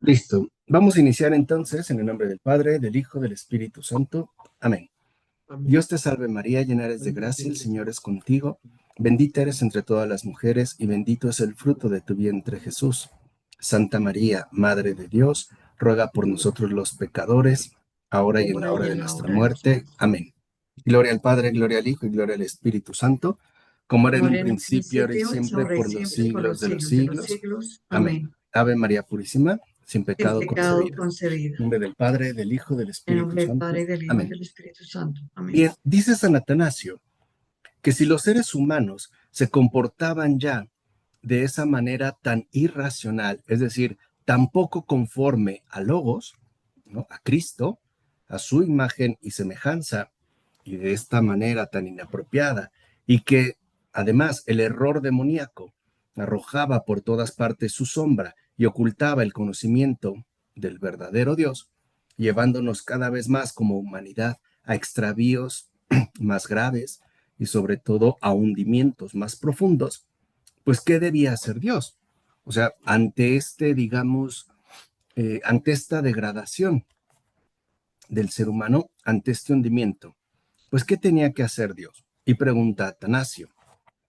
Listo. Vamos a iniciar entonces en el nombre del Padre, del Hijo, del Espíritu Santo. Amén. Dios te salve María, llena eres de gracia, el Señor es contigo. Bendita eres entre todas las mujeres y bendito es el fruto de tu vientre Jesús. Santa María, Madre de Dios, ruega por nosotros los pecadores, ahora y en la Ahora hora y de en la nuestra hora de nuestra muerte. muerte. Amén. Gloria al Padre, gloria al Hijo y gloria al Espíritu Santo, como era en Como un era en un principio, ahora y principio, es siempre, ahora y por los siempre, por siglos los de los siglos de los siglos. siglos. Amén. Amén. Ave María Purísima, sin Sin pecado pecado concebida. concebido. En nombre del Padre, del Hijo, del En Espíritu nombre del Padre, Santo. y del Hijo, y Amén. del Espíritu Santo. Amén. Bien, dice San Atanasio que si los seres humanos se comportaban ya de esa manera tan irracional, es decir, tan poco conforme a Logos, ¿no? A Cristo, a su imagen y semejanza, y de esta manera tan inapropiada, y que además el error demoníaco arrojaba por todas partes su sombra y ocultaba el conocimiento del verdadero Dios, llevándonos cada vez más como humanidad a extravíos más graves y sobre todo a hundimientos más profundos, pues ¿qué debía hacer Dios? O sea, ante digamos, ante esta degradación del ser humano, ante este hundimiento, pues ¿qué tenía que hacer Dios? Y pregunta Atanasio,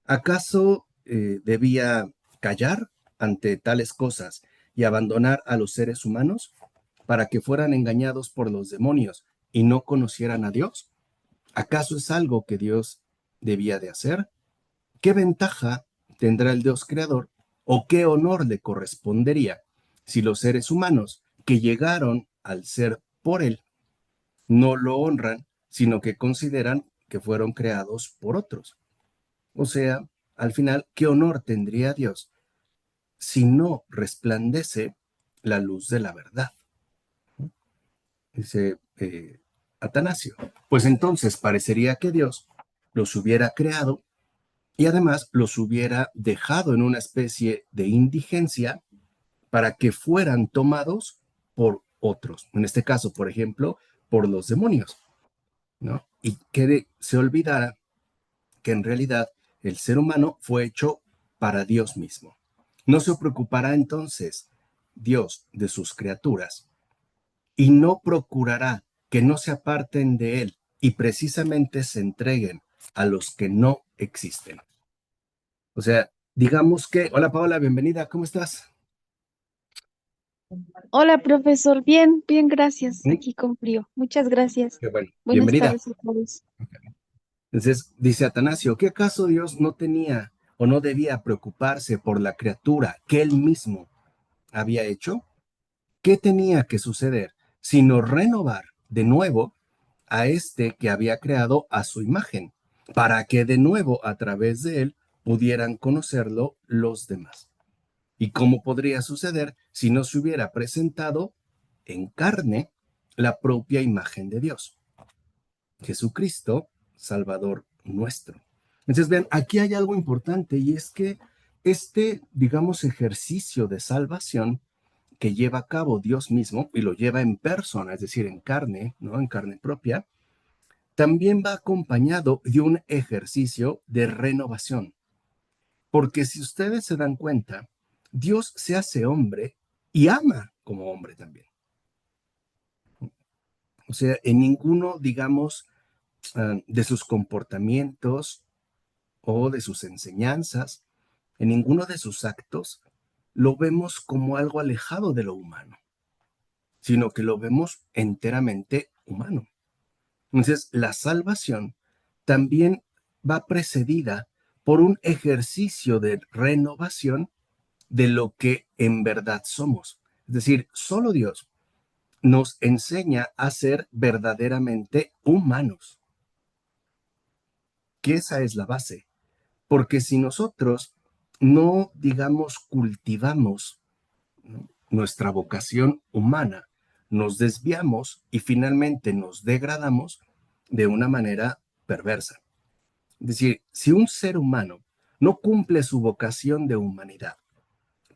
¿acaso debía callar ante tales cosas y abandonar a los seres humanos para que fueran engañados por los demonios y no conocieran a Dios? ¿Acaso es algo que Dios debía de hacer? ¿Qué ventaja tendrá el Dios creador o qué honor le correspondería si los seres humanos que llegaron al ser por él no lo honran, sino que consideran que fueron creados por otros? O sea, al final, ¿qué honor tendría Dios si no resplandece la luz de la verdad? Dice Atanasio. Pues entonces parecería que Dios los hubiera creado y además los hubiera dejado en una especie de indigencia para que fueran tomados por otros. En este caso, por ejemplo, por los demonios, ¿no? Y que se olvidara que en realidad el ser humano fue hecho para Dios mismo. No se preocupará entonces Dios de sus criaturas y no procurará que no se aparten de él y precisamente se entreguen a los que no existen. O sea, digamos que, hola Paola, bienvenida, ¿cómo estás? Hola, profesor. Bien, bien, gracias. ¿Mm? Aquí con frío. Muchas gracias. Qué bueno, Buenas bienvenida. tardes a todos. Entonces, dice Atanasio, ¿qué acaso Dios no tenía o no debía preocuparse por la criatura que él mismo había hecho? ¿Qué tenía que suceder sino renovar de nuevo a este que había creado a su imagen, para que de nuevo a través de él pudieran conocerlo los demás? ¿Y cómo podría suceder si no se hubiera presentado en carne la propia imagen de Dios? Jesucristo, Salvador nuestro. Entonces, vean, aquí hay algo importante y es que digamos, ejercicio de salvación que lleva a cabo Dios mismo y lo lleva en persona, es decir, en carne, ¿no? En carne propia, también va acompañado de un ejercicio de renovación. Porque si ustedes se dan cuenta, Dios se hace hombre y ama como hombre también. O sea, en ninguno, digamos, de sus comportamientos o de sus enseñanzas, en ninguno de sus actos, lo vemos como algo alejado de lo humano, sino que lo vemos enteramente humano. Entonces, la salvación también va precedida por un ejercicio de renovación de lo que en verdad somos. Es decir, solo Dios nos enseña a ser verdaderamente humanos, que esa es la base. Porque si nosotros no, digamos, cultivamos, ¿no?, nuestra vocación humana, nos desviamos y finalmente nos degradamos de una manera perversa. Es decir, si un ser humano no cumple su vocación de humanidad,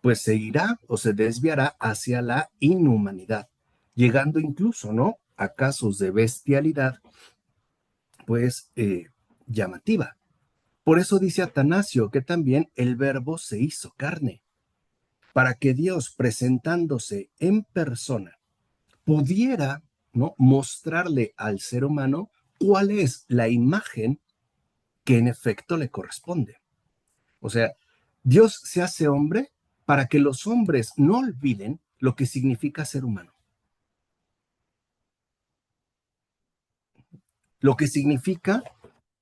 pues se irá o se desviará hacia la inhumanidad, llegando incluso, ¿no?, a casos de bestialidad, pues llamativa. Por eso dice Atanasio que también el verbo se hizo carne. para que Dios, presentándose en persona, pudiera, ¿no?, mostrarle al ser humano cuál es la imagen que en efecto le corresponde. O sea, Dios se hace hombre para que los hombres no olviden lo que significa ser humano, lo que significa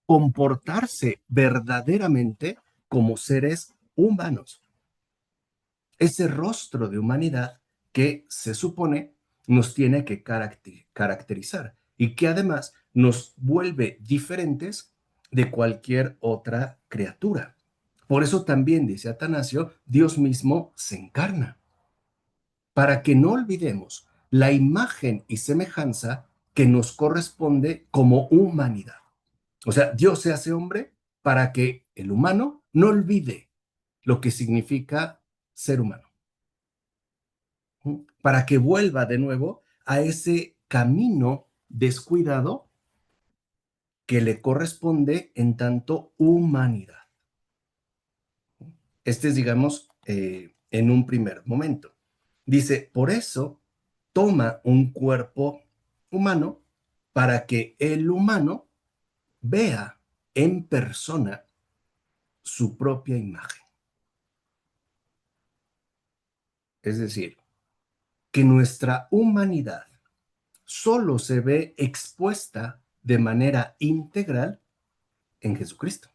comportarse verdaderamente como seres humanos. Ese rostro de humanidad que se supone nos tiene que caracterizar y que además nos vuelve diferentes de cualquier otra criatura. Por eso también, dice Atanasio, Dios mismo se encarna, para que no olvidemos la imagen y semejanza que nos corresponde como humanidad. O sea, Dios se hace hombre para que el humano no olvide lo que significa ser humano, para que vuelva de nuevo a ese camino descuidado que le corresponde en tanto humanidad. Este es, digamos, en un primer momento. Dice, por eso toma un cuerpo humano para que el humano vea en persona su propia imagen. Es decir, que nuestra humanidad solo se ve expuesta de manera integral en Jesucristo.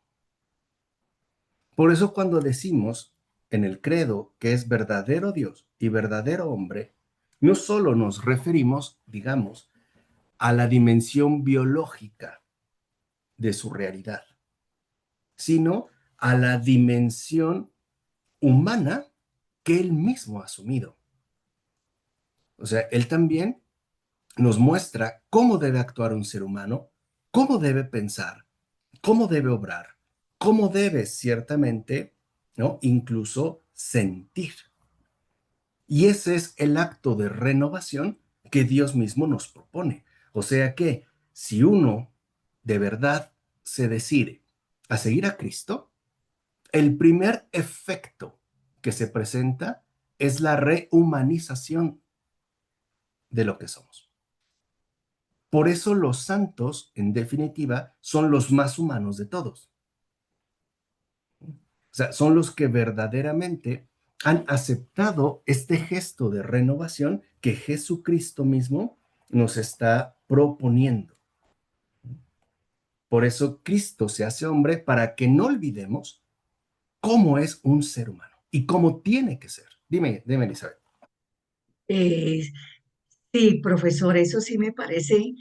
Por eso cuando decimos en el credo que es verdadero Dios y verdadero hombre, no solo nos referimos, digamos, a la dimensión biológica de su realidad, sino a la dimensión humana que él mismo ha asumido. O sea, él también nos muestra cómo debe actuar un ser humano, cómo debe pensar, cómo debe obrar, cómo debe ciertamente, ¿no?, incluso sentir. Y ese es el acto de renovación que Dios mismo nos propone. O sea que si uno de verdad se decide a seguir a Cristo, el primer efecto que se presenta es la rehumanización de lo que somos. Por eso los santos, en definitiva, son los más humanos de todos. O sea, son los que verdaderamente han aceptado este gesto de renovación que Jesucristo mismo nos está proponiendo. Por eso Cristo se hace hombre para que no olvidemos cómo es un ser humano y cómo tiene que ser. Dime, Elizabeth. Eh, sí, profesor, eso sí me parece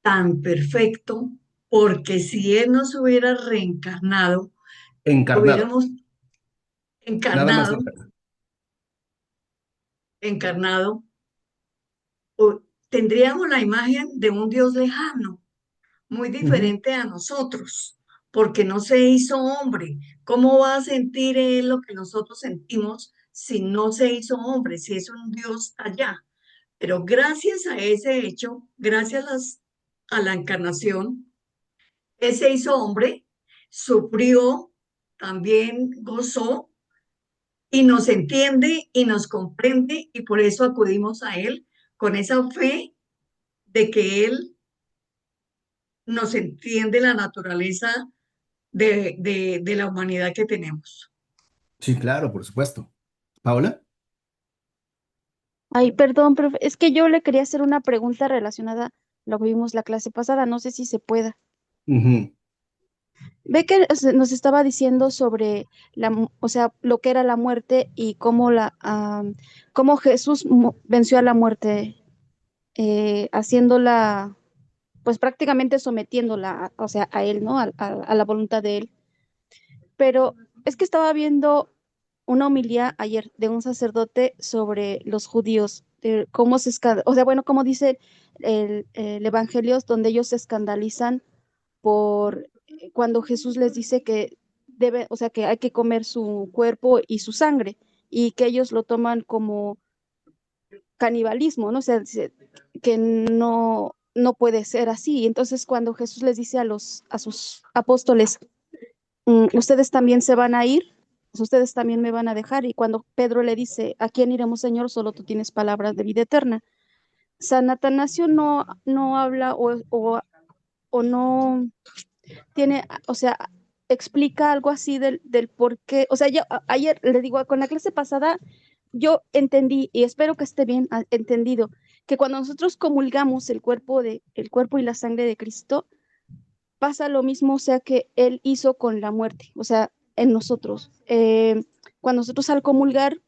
tan perfecto, porque si él nos hubiera reencarnado, Encarnado, hubiéramos nada más encarnado, encarnado. encarnado, tendríamos la imagen de un Dios lejano, muy Ujú. diferente a nosotros, porque no se hizo hombre. ¿Cómo va a sentir él lo que nosotros sentimos si no se hizo hombre, si es un Dios allá? Pero gracias a ese hecho, gracias a la encarnación, él se hizo hombre, sufrió, también gozó y nos entiende y nos comprende y por eso acudimos a él con esa fe de que él nos entiende la naturaleza de la humanidad que tenemos. Sí, claro, por supuesto. ¿Paola? Ay, perdón, profe, es que yo le quería hacer una pregunta relacionada a lo que vimos la clase pasada, no sé si se pueda. Ujú. Ve que nos estaba diciendo sobre o sea, lo que era la muerte y cómo cómo Jesús venció a la muerte, haciéndola, pues prácticamente sometiéndola, o sea, a él, ¿no? A la voluntad de él. Pero es que estaba viendo una homilía ayer de un sacerdote sobre los judíos, de cómo o sea, bueno, como dice el Evangelio, donde ellos se escandalizan por cuando Jesús les dice que debe, o sea, que hay que comer su cuerpo y su sangre, y que ellos lo toman como canibalismo, ¿no? O sea, que no puede ser así. Entonces, cuando Jesús les dice a sus apóstoles, ustedes también se van a ir, ustedes también me van a dejar. Y cuando Pedro le dice, ¿a quién iremos, Señor? Solo tú tienes palabras de vida eterna. San Atanasio no habla o no tiene, o sea, explica algo así del por qué. O sea, yo ayer le digo, con la clase pasada, yo entendí, y espero que esté bien entendido, que cuando nosotros comulgamos el cuerpo y la sangre de Cristo, pasa lo mismo, o sea, que Él hizo con la muerte, o sea, en nosotros. Cuando nosotros al comulgar,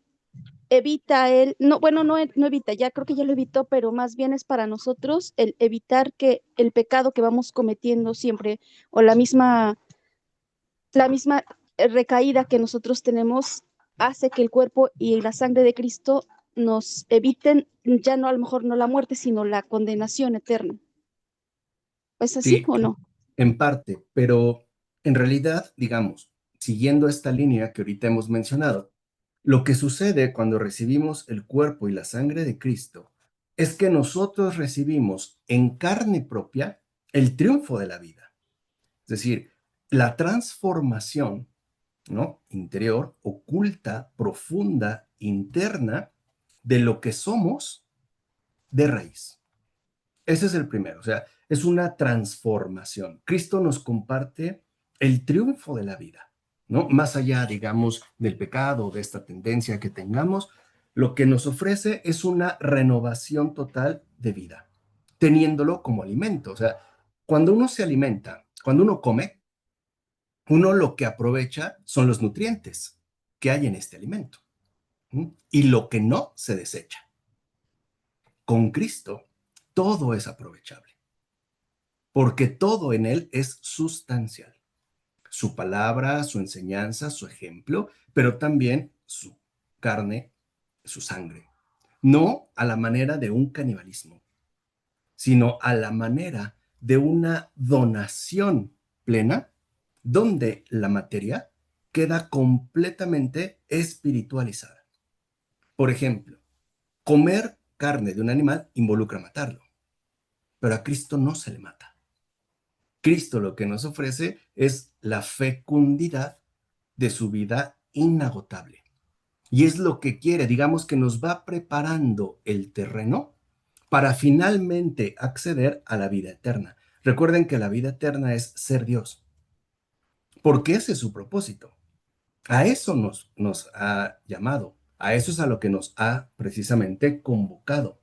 evita Él, no, bueno, no evita, ya creo que ya lo evitó, pero más bien es para nosotros el evitar que el pecado que vamos cometiendo siempre, o la misma recaída que nosotros tenemos, hace que el cuerpo y la sangre de Cristo nos eviten ya no, a lo mejor no la muerte, sino la condenación eterna. ¿Es así Sí, o no? en parte, pero en realidad, digamos, siguiendo esta línea que ahorita hemos mencionado, lo que sucede cuando recibimos el cuerpo y la sangre de Cristo es que nosotros recibimos en carne propia el triunfo de la vida. Es decir, la transformación, ¿no? Interior, oculta, profunda, interna, de lo que somos de raíz. Ese es el primero, o sea, es una transformación. Cristo nos comparte el triunfo de la vida, ¿no? Más allá, digamos, del pecado, de esta tendencia que tengamos, lo que nos ofrece es una renovación total de vida, teniéndolo como alimento. O sea, cuando uno se alimenta, cuando uno come, uno lo que aprovecha son los nutrientes que hay en este alimento, ¿sí? Y lo que no se desecha. Con Cristo, todo es aprovechable, porque todo en él es sustancial. Su palabra, su enseñanza, su ejemplo, pero también su carne, su sangre. No a la manera de un canibalismo, sino a la manera de una donación plena, donde la materia queda completamente espiritualizada. Por ejemplo, comer carne de un animal involucra matarlo, pero a Cristo no se le mata. Cristo lo que nos ofrece es la fecundidad de su vida inagotable. Y es lo que quiere, digamos que nos va preparando el terreno para finalmente acceder a la vida eterna. Recuerden que la vida eterna es ser Dios, porque ese es su propósito. A eso nos ha llamado, a eso es a lo que nos ha precisamente convocado,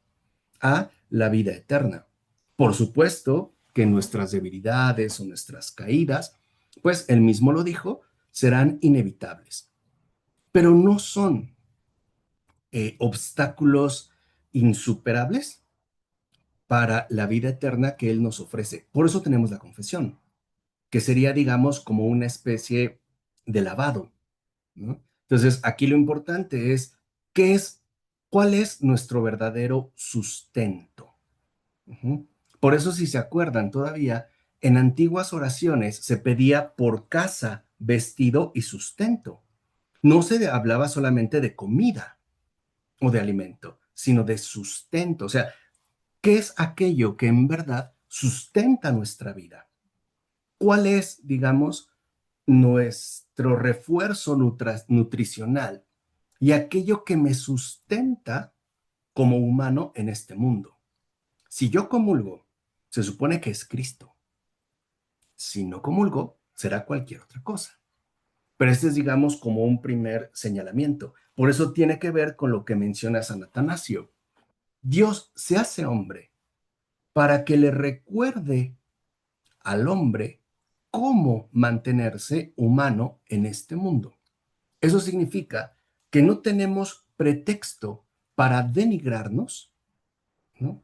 a la vida eterna. Por supuesto que nuestras debilidades o nuestras caídas, pues él mismo lo dijo, serán inevitables, pero no son obstáculos insuperables para la vida eterna que él nos ofrece. Por eso tenemos la confesión, que sería, digamos, como una especie de lavado, ¿no? Entonces, aquí lo importante es, ¿qué es, cuál es nuestro verdadero sustento? Ujú. Por eso, si se acuerdan todavía, en antiguas oraciones se pedía por casa, vestido y sustento. No se hablaba solamente de comida o de alimento, sino de sustento. O sea, ¿qué es aquello que en verdad sustenta nuestra vida? ¿Cuál es, digamos, nuestro refuerzo nutricional y aquello que me sustenta como humano en este mundo? Si yo comulgo, se supone que es Cristo. Si no comulgo, será cualquier otra cosa. Pero este es, digamos, como un primer señalamiento. Por eso tiene que ver con lo que menciona San Atanasio. Dios se hace hombre para que le recuerde al hombre cómo mantenerse humano en este mundo. Eso significa que no tenemos pretexto para denigrarnos, ¿no?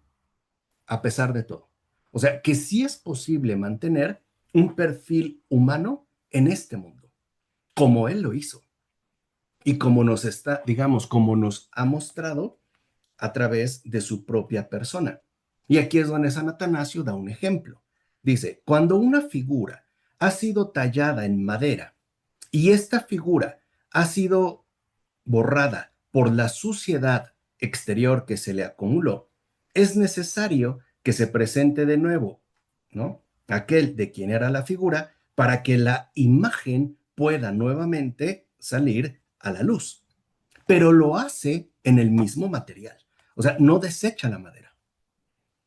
A pesar de todo. O sea, que sí es posible mantener un perfil humano en este mundo, como él lo hizo y como nos está, digamos, como nos ha mostrado a través de su propia persona. Y aquí es donde San Atanasio da un ejemplo. Dice, cuando una figura ha sido tallada en madera y esta figura ha sido borrada por la suciedad exterior que se le acumuló, es necesario que se presente de nuevo, ¿no? Aquel de quien era la figura, para que la imagen pueda nuevamente salir a la luz, pero lo hace en el mismo material. O sea, no desecha la madera.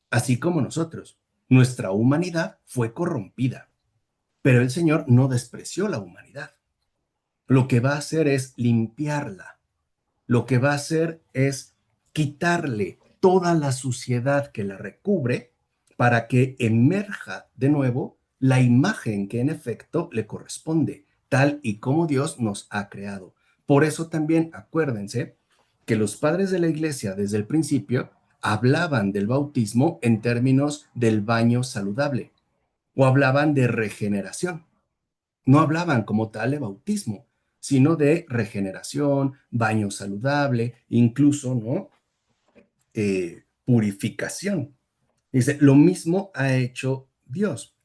Así como nosotros, nuestra humanidad fue corrompida, pero el Señor no despreció la humanidad. Lo que va a hacer es limpiarla. Lo que va a hacer es quitarle toda la suciedad que la recubre para que emerja de nuevo la imagen que en efecto le corresponde, tal y como Dios nos ha creado. Por eso también acuérdense que los padres de la iglesia desde el principio hablaban del bautismo en términos del baño saludable o hablaban de regeneración. No hablaban como tal de bautismo, sino de regeneración, baño saludable, incluso, ¿no? Purificación. Dice, lo mismo ha hecho Dios.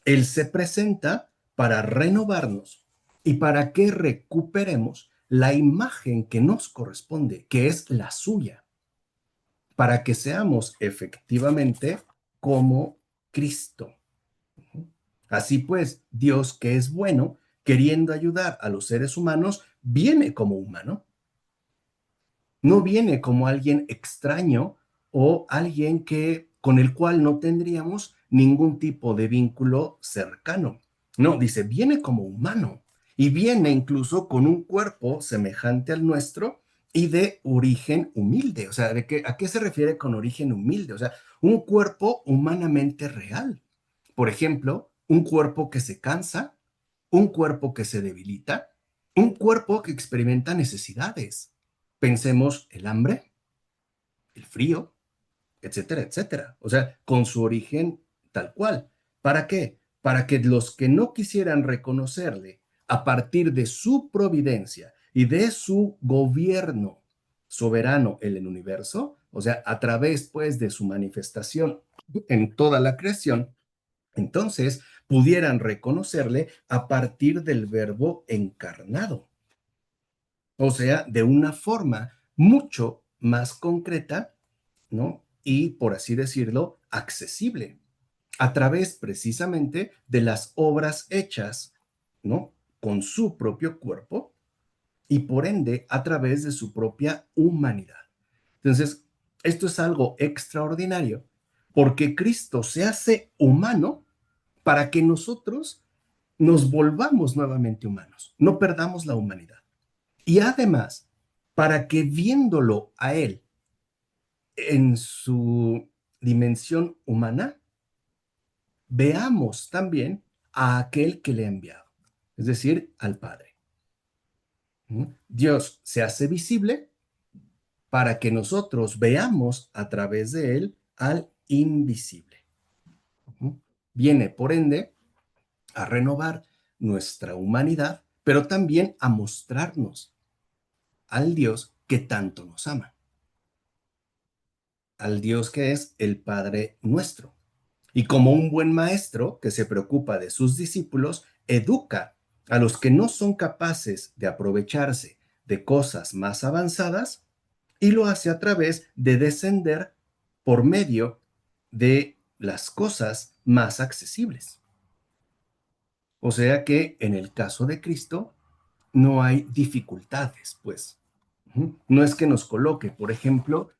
Él se presenta para renovarnos y para que recuperemos la imagen que nos corresponde, que es la suya, para que seamos efectivamente como Cristo. Así pues, Dios, que es bueno, queriendo ayudar a los seres humanos, viene como humano. No viene como alguien extraño o alguien con el cual no tendríamos ningún tipo de vínculo cercano. No, dice, viene como humano y viene incluso con un cuerpo semejante al nuestro y de origen humilde. O sea, ¿a qué se refiere con origen humilde? O sea, un cuerpo humanamente real. Por ejemplo, un cuerpo que se cansa, un cuerpo que se debilita, un cuerpo que experimenta necesidades. Pensemos el hambre, el frío, etcétera, etcétera. O sea, con su origen tal cual. ¿Para qué? Para que los que no quisieran reconocerle a partir de su providencia y de su gobierno soberano en el universo, o sea, a través pues de su manifestación en toda la creación, entonces pudieran reconocerle a partir del verbo encarnado. O sea, de una forma mucho más concreta, ¿no? Y, por así decirlo, accesible, a través precisamente de las obras hechas, ¿no? Con su propio cuerpo y, por ende, a través de su propia humanidad. Entonces, esto es algo extraordinario porque Cristo se hace humano para que nosotros nos volvamos nuevamente humanos, no perdamos la humanidad. Y además, para que viéndolo a Él en su dimensión humana, veamos también a aquel que le ha enviado, es decir, al Padre. Dios se hace visible para que nosotros veamos a través de Él al invisible. Viene, por ende, a renovar nuestra humanidad, pero también a mostrarnos al Dios que tanto nos ama, al Dios que es el Padre nuestro. Y como un buen maestro que se preocupa de sus discípulos, educa a los que no son capaces de aprovecharse de cosas más avanzadas y lo hace a través de descender por medio de las cosas más accesibles. O sea que en el caso de Cristo no hay dificultades, pues. No es que nos coloque, por ejemplo,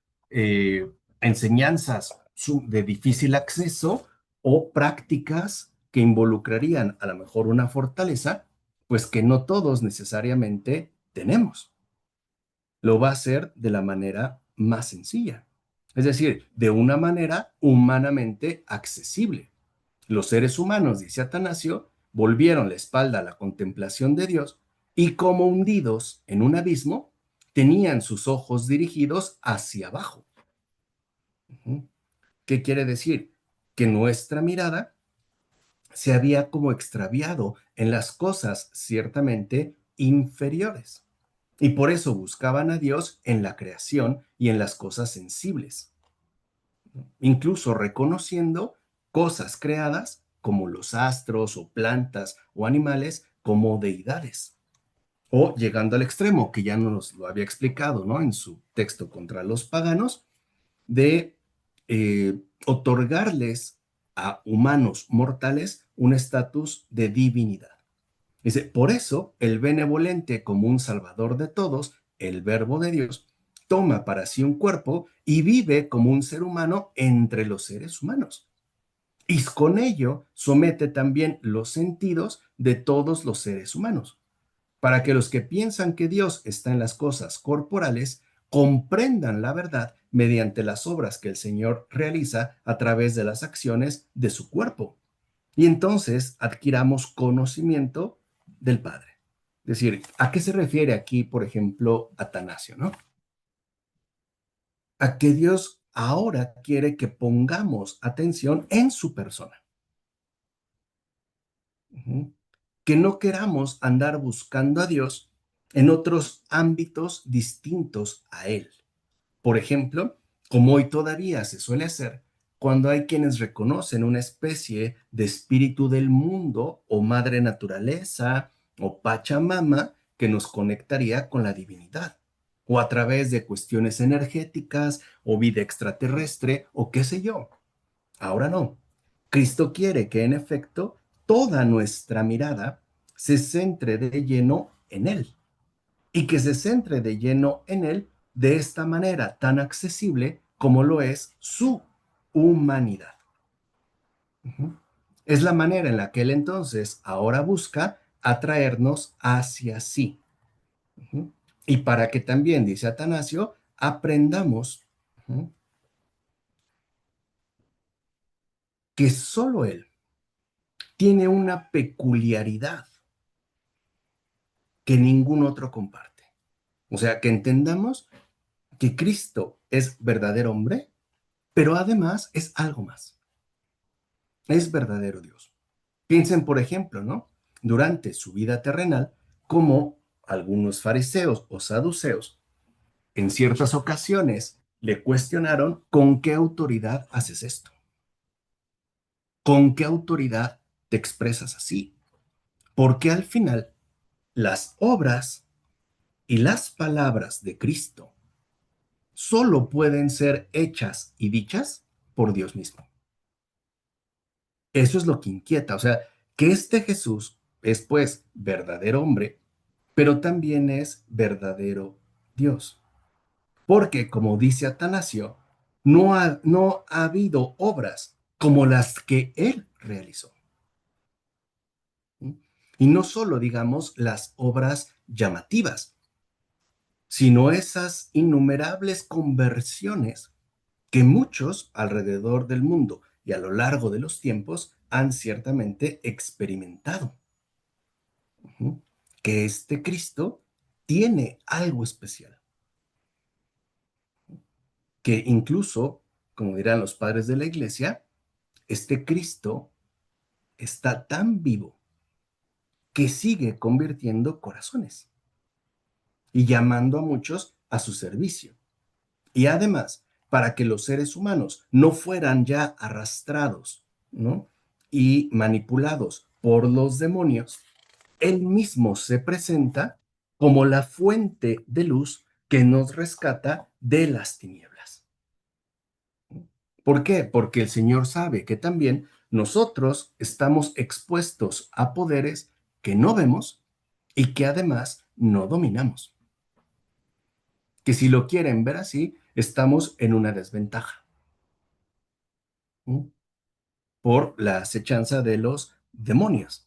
enseñanzas de difícil acceso o prácticas que involucrarían a lo mejor una fortaleza, pues que no todos necesariamente tenemos. Lo va a hacer de la manera más sencilla, es decir, de una manera humanamente accesible. Los seres humanos, dice Atanasio, volvieron la espalda a la contemplación de Dios y como hundidos en un abismo, tenían sus ojos dirigidos hacia abajo. ¿Qué quiere decir? Que nuestra mirada se había como extraviado en las cosas ciertamente inferiores. Y por eso buscaban a Dios en la creación y en las cosas sensibles, incluso reconociendo cosas creadas como los astros o plantas o animales como deidades. O llegando al extremo, que ya nos lo había explicado, ¿no? En su texto contra los paganos, de otorgarles a humanos mortales un estatus de divinidad. Dice, por eso el benevolente como un salvador de todos, el verbo de Dios, toma para sí un cuerpo y vive como un ser humano entre los seres humanos. Y con ello somete también los sentidos de todos los seres humanos, para que los que piensan que Dios está en las cosas corporales comprendan la verdad mediante las obras que el Señor realiza a través de las acciones de su cuerpo. Y entonces adquiramos conocimiento del Padre. Es decir, ¿a qué se refiere aquí, por ejemplo, Atanasio, no? A que Dios ahora quiere que pongamos atención en su persona. Ujú. Que no queramos andar buscando a Dios en otros ámbitos distintos a Él. Por ejemplo, como hoy todavía se suele hacer, cuando hay quienes reconocen una especie de espíritu del mundo o madre naturaleza o Pachamama que nos conectaría con la divinidad, o a través de cuestiones energéticas o vida extraterrestre o qué sé yo. Ahora no. Cristo quiere que en efecto toda nuestra mirada se centre de lleno en Él y que se centre de lleno en Él de esta manera tan accesible como lo es su humanidad. Ujú. Es la manera en la que Él entonces ahora busca atraernos hacia sí. Ujú. Y para que también, dice Atanasio, aprendamos ujú, que solo Él tiene una peculiaridad que ningún otro comparte. O sea, que entendamos que Cristo es verdadero hombre, pero además es algo más. Es verdadero Dios. Piensen, por ejemplo, ¿no? Durante su vida terrenal, como algunos fariseos o saduceos en ciertas ocasiones le cuestionaron con qué autoridad haces esto, con qué autoridad te expresas así, porque al final las obras y las palabras de Cristo solo pueden ser hechas y dichas por Dios mismo. Eso es lo que inquieta, o sea, que este Jesús es pues verdadero hombre, pero también es verdadero Dios. Porque, como dice Atanasio, no ha habido obras como las que él realizó. ¿Sí? Y no solo, digamos, las obras llamativas, sino esas innumerables conversiones que muchos alrededor del mundo y a lo largo de los tiempos han ciertamente experimentado. Ujú. Que este Cristo tiene algo especial, que incluso, como dirán los padres de la iglesia, este Cristo está tan vivo que sigue convirtiendo corazones y llamando a muchos a su servicio. Y además, para que los seres humanos no fueran ya arrastrados, ¿no? Y manipulados por los demonios, él mismo se presenta como la fuente de luz que nos rescata de las tinieblas. ¿Por qué? Porque el Señor sabe que también nosotros estamos expuestos a poderes que no vemos y que además no dominamos. Que si lo quieren ver así, estamos en una desventaja. ¿Sí? Por la acechanza de los demonios.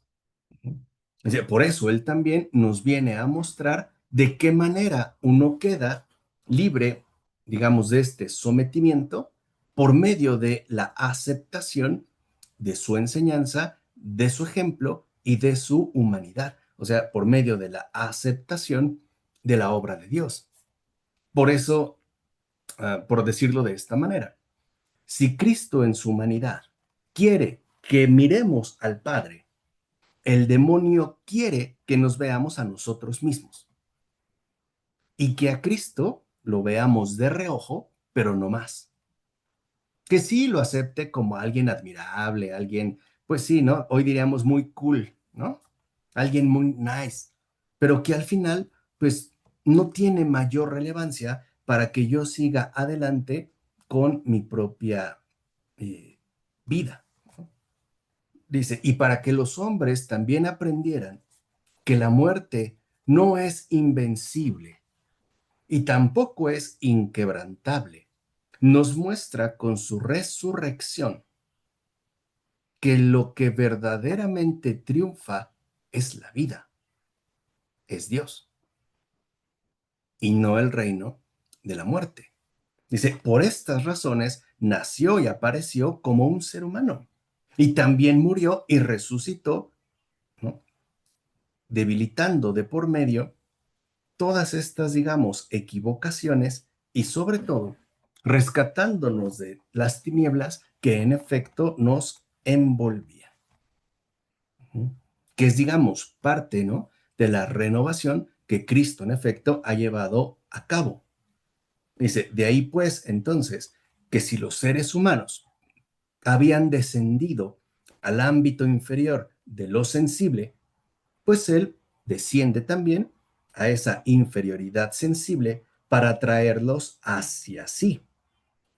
O sea, por eso Él también nos viene a mostrar de qué manera uno queda libre, digamos, de este sometimiento por medio de la aceptación de su enseñanza, de su ejemplo y de su humanidad. O sea, por medio de la aceptación de la obra de Dios. Por eso, por decirlo de esta manera, si Cristo en su humanidad quiere que miremos al Padre, el demonio quiere que nos veamos a nosotros mismos y que a Cristo lo veamos de reojo, pero no más. Que sí lo acepte como alguien admirable, alguien, pues sí, ¿no? Hoy diríamos muy cool, ¿no? Alguien muy nice, pero que al final, pues no tiene mayor relevancia para que yo siga adelante con mi propia vida. Dice, y para que los hombres también aprendieran que la muerte no es invencible y tampoco es inquebrantable, nos muestra con su resurrección que lo que verdaderamente triunfa es la vida, es Dios, y no el reino de la muerte. Dice, por estas razones nació y apareció como un ser humano, y también murió y resucitó, ¿no? Debilitando de por medio todas estas, digamos, equivocaciones y sobre todo rescatándonos de las tinieblas que en efecto nos envolvían. Que es, digamos, parte, ¿no?, de la renovación que Cristo en efecto ha llevado a cabo. Dice, de ahí pues entonces que si los seres humanos habían descendido al ámbito inferior de lo sensible, pues Él desciende también a esa inferioridad sensible para traerlos hacia sí.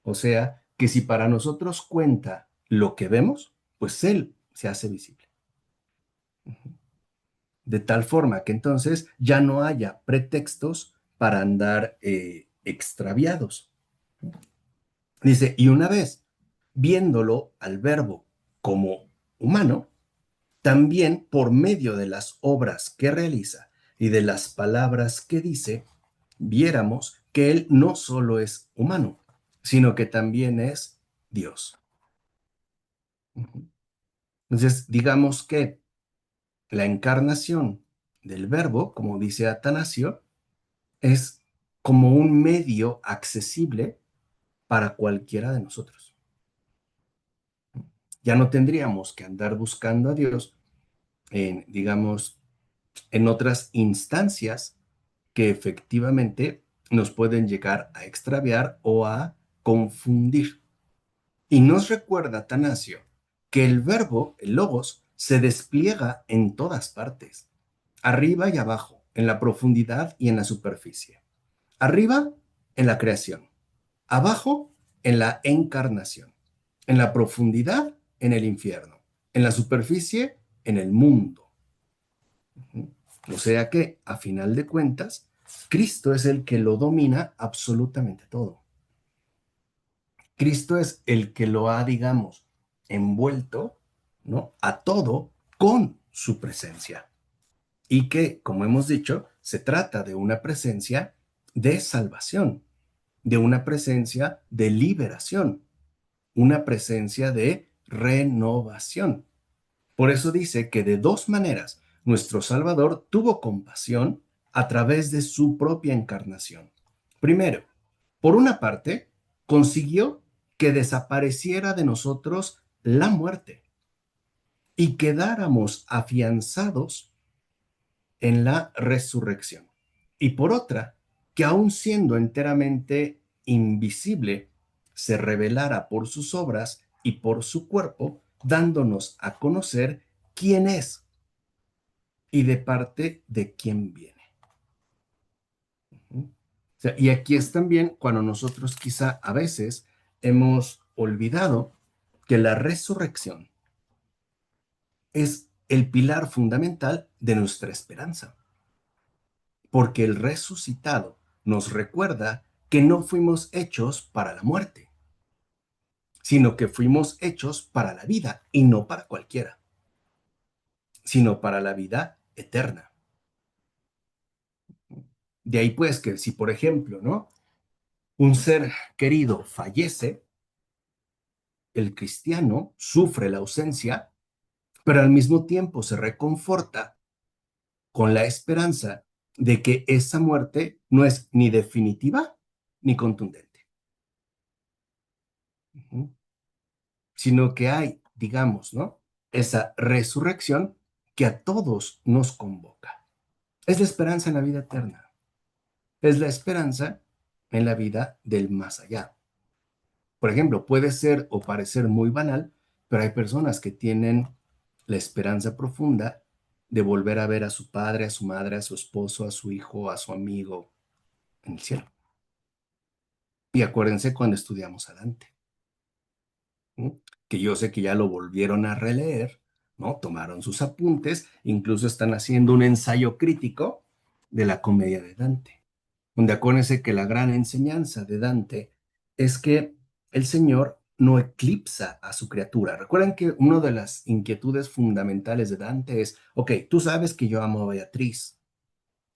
O sea, que si para nosotros cuenta lo que vemos, pues Él se hace visible. De tal forma que entonces ya no haya pretextos para andar extraviados. Dice, y una vez viéndolo al verbo como humano, también por medio de las obras que realiza y de las palabras que dice, viéramos que Él no solo es humano, sino que también es Dios. Entonces, digamos que la encarnación del verbo, como dice Atanasio, es como un medio accesible para cualquiera de nosotros. Ya no tendríamos que andar buscando a Dios en, digamos, en otras instancias que efectivamente nos pueden llegar a extraviar o a confundir. Y nos recuerda Atanasio que el verbo, el logos, se despliega en todas partes, arriba y abajo, en la profundidad y en la superficie. Arriba, en la creación. Abajo, en la encarnación. En la profundidad, en el infierno. En la superficie, en el mundo. O sea que, a final de cuentas, Cristo es el que lo domina absolutamente todo. Cristo es el que lo ha, digamos, envuelto, ¿no?, a todo con su presencia. Y que, como hemos dicho, se trata de una presencia de salvación, de una presencia de liberación, una presencia de renovación. Por eso dice que de dos maneras nuestro Salvador tuvo compasión a través de su propia encarnación. Primero, por una parte, consiguió que desapareciera de nosotros la muerte y quedáramos afianzados en la resurrección. Y por otra, que aun siendo enteramente invisible, se revelara por sus obras y por su cuerpo, dándonos a conocer quién es y de parte de quién viene. O sea, y aquí es también cuando nosotros quizá a veces hemos olvidado que la resurrección es el pilar fundamental de nuestra esperanza, porque el resucitado nos recuerda que no fuimos hechos para la muerte, sino que fuimos hechos para la vida y no para cualquiera, sino para la vida eterna. De ahí pues que si, por ejemplo, ¿no?, un ser querido fallece, el cristiano sufre la ausencia, pero al mismo tiempo se reconforta con la esperanza de que esa muerte no es ni definitiva ni contundente, sino que hay, digamos, ¿no?, esa resurrección que a todos nos convoca. Es la esperanza en la vida eterna, es la esperanza en la vida del más allá. Por ejemplo, puede ser o parecer muy banal, pero hay personas que tienen la esperanza profunda de volver a ver a su padre, a su madre, a su esposo, a su hijo, a su amigo en el cielo. Y acuérdense cuando estudiamos a Dante, ¿sí?, que yo sé que ya lo volvieron a releer ¿no? Tomaron sus apuntes, incluso están haciendo un ensayo crítico de la comedia de Dante, donde acuérdense que la gran enseñanza de Dante es que el Señor no eclipsa a su criatura. Recuerden que una de las inquietudes fundamentales de Dante es, ok, tú sabes que yo amo a Beatriz.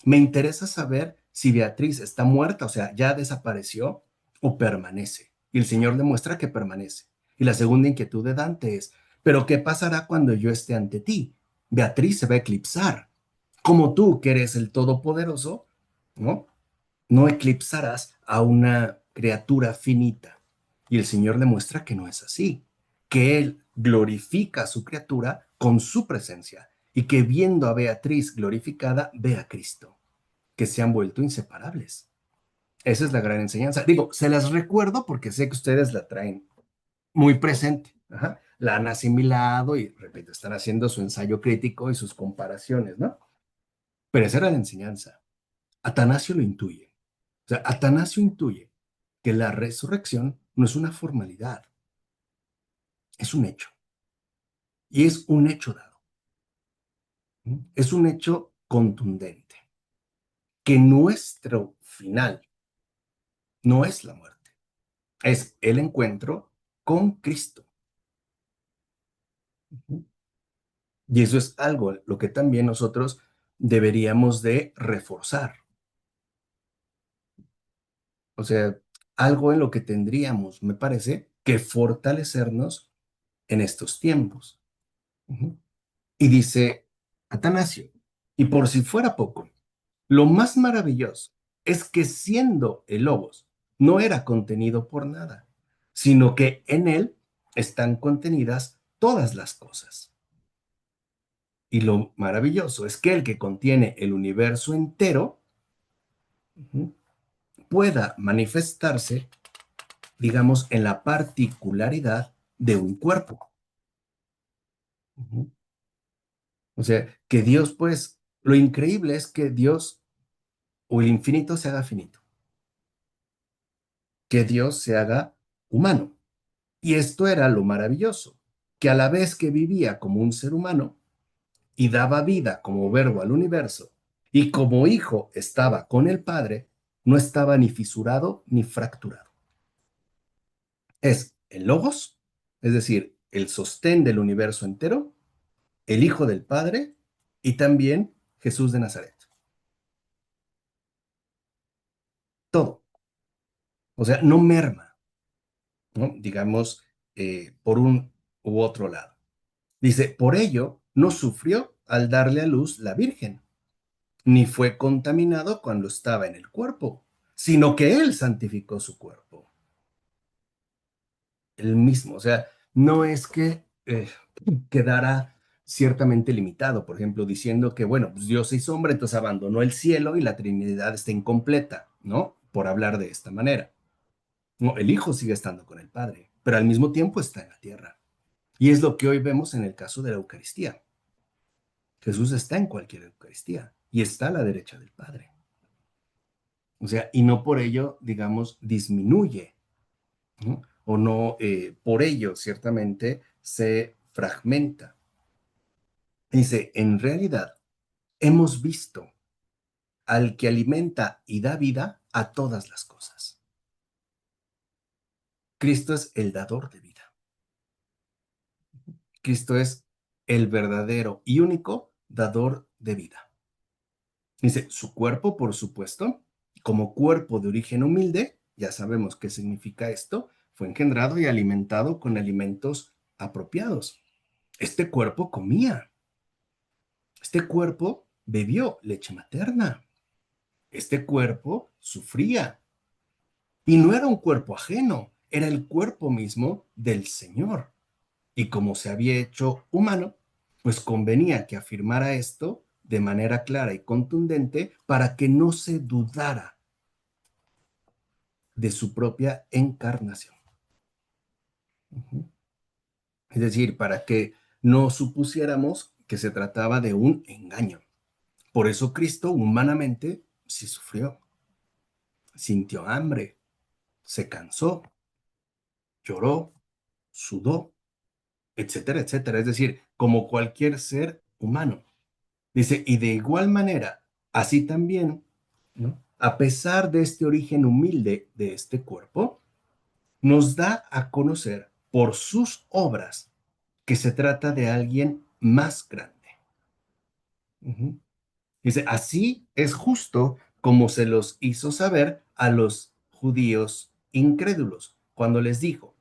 Me interesa saber si Beatriz está muerta, o sea, ya desapareció o permanece. Y el Señor demuestra que permanece. Y la segunda inquietud de Dante es, pero ¿qué pasará cuando yo esté ante ti? Beatriz se va a eclipsar. Como tú, que eres el Todopoderoso, ¿no? No eclipsarás a una criatura finita. Y el Señor demuestra que no es así, que Él glorifica a su criatura con su presencia y que viendo a Beatriz glorificada, ve a Cristo, que se han vuelto inseparables. Esa es la gran enseñanza. Digo, se las recuerdo porque sé que ustedes la traen muy presente. Ajá. La han asimilado y, repito, están haciendo su ensayo crítico y sus comparaciones, ¿no? Pero esa era la enseñanza. Atanasio lo intuye. O sea, Atanasio intuye que la resurrección no es una formalidad, es un hecho. Y es un hecho dado. ¿Sí? Es un hecho contundente. Que nuestro final no es la muerte, es el encuentro con Cristo. Y eso es algo lo que también nosotros deberíamos de reforzar. O sea, algo en lo que tendríamos, me parece, que fortalecernos en estos tiempos. Ujú. Y dice Atanasio, y por si fuera poco, lo más maravilloso es que siendo el Logos, no era contenido por nada, sino que en él están contenidas todas las cosas. Y lo maravilloso es que el que contiene el universo entero pueda manifestarse, digamos, en la particularidad de un cuerpo. O sea, que Dios, pues, lo increíble es que Dios o el infinito se haga finito, que Dios se haga humano. Y esto era lo maravilloso, que a la vez que vivía como un ser humano y daba vida como verbo al universo, y como hijo estaba con el Padre, no estaba ni fisurado ni fracturado. Es el logos, es decir, el sostén del universo entero, el Hijo del Padre y también Jesús de Nazaret. Todo. O sea, no merma, ¿no? Digamos, por un u otro lado. Dice, por ello no sufrió al darle a luz la Virgen, ni fue contaminado cuando estaba en el cuerpo, sino que él santificó su cuerpo. El mismo, o sea, no es que quedara ciertamente limitado, por ejemplo, diciendo que, bueno, pues Dios se hizo hombre, entonces abandonó el cielo y la Trinidad está incompleta, ¿no? Por hablar de esta manera. No, el Hijo sigue estando con el Padre, pero al mismo tiempo está en la tierra. Y es lo que hoy vemos en el caso de la Eucaristía. Jesús está en cualquier Eucaristía y está a la derecha del Padre. O sea, y no por ello, digamos, disminuye, ¿no? O no, por ello, ciertamente, se fragmenta. Dice, en realidad, hemos visto al que alimenta y da vida a todas las cosas. Cristo es el dador de vida. Cristo es el verdadero y único dador de vida. Dice, su cuerpo, por supuesto, como cuerpo de origen humilde, ya sabemos qué significa esto, fue engendrado y alimentado con alimentos apropiados. Este cuerpo comía, este cuerpo bebió leche materna, este cuerpo sufría y no era un cuerpo ajeno, era el cuerpo mismo del Señor. Y como se había hecho humano, pues convenía que afirmara esto de manera clara y contundente para que no se dudara de su propia encarnación. Es decir, para que no supusiéramos que se trataba de un engaño. Por eso Cristo humanamente sí sufrió, sintió hambre, se cansó, lloró, sudó, etcétera, etcétera. Es decir, como cualquier ser humano. Dice, y de igual manera, así también, ¿no? A pesar de este origen humilde de este cuerpo, nos da a conocer por sus obras que se trata de alguien más grande. Ujú. Dice, así es justo como se los hizo saber a los judíos incrédulos, cuando les dijo,